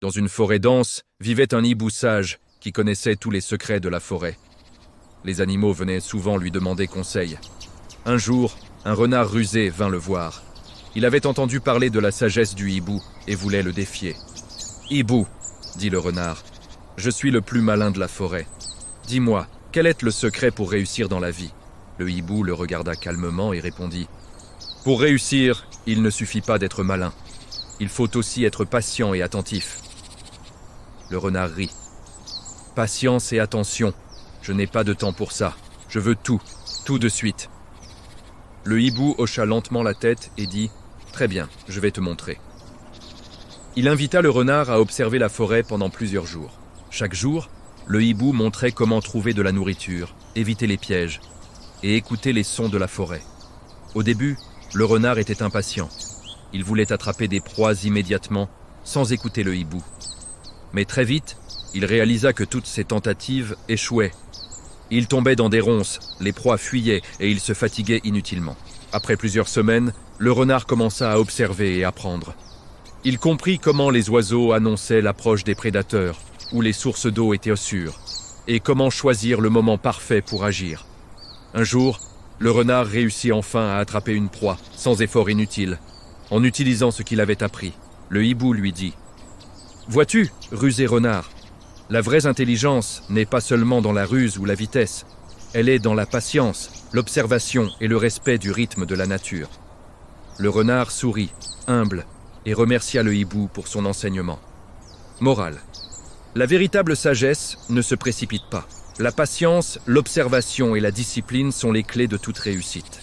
Dans une forêt dense, vivait un hibou sage qui connaissait tous les secrets de la forêt. Les animaux venaient souvent lui demander conseil. Un jour, un renard rusé vint le voir. Il avait entendu parler de la sagesse du hibou et voulait le défier. « Hibou, dit le renard, je suis le plus malin de la forêt. Dis-moi, quel est le secret pour réussir dans la vie ?» Le hibou le regarda calmement et répondit « Pour réussir, il ne suffit pas d'être malin. Il faut aussi être patient et attentif. » Le renard rit. « Patience et attention, je n'ai pas de temps pour ça. Je veux tout de suite. » Le hibou hocha lentement la tête et dit « Très bien, je vais te montrer. » Il invita le renard à observer la forêt pendant plusieurs jours. Chaque jour, le hibou montrait comment trouver de la nourriture, éviter les pièges et écouter les sons de la forêt. Au début, le renard était impatient. Il voulait attraper des proies immédiatement, sans écouter le hibou. Mais très vite, il réalisa que toutes ses tentatives échouaient. Il tombait dans des ronces, les proies fuyaient et il se fatiguait inutilement. Après plusieurs semaines, le renard commença à observer et apprendre. Il comprit comment les oiseaux annonçaient l'approche des prédateurs, où les sources d'eau étaient sûres, et comment choisir le moment parfait pour agir. Un jour, le renard réussit enfin à attraper une proie, sans effort inutile. En utilisant ce qu'il avait appris, le hibou lui dit « Vois-tu, rusé renard, la vraie intelligence n'est pas seulement dans la ruse ou la vitesse, elle est dans la patience, l'observation et le respect du rythme de la nature. » Le renard sourit, humble, et remercia le hibou pour son enseignement. Morale. La véritable sagesse ne se précipite pas. La patience, l'observation et la discipline sont les clés de toute réussite.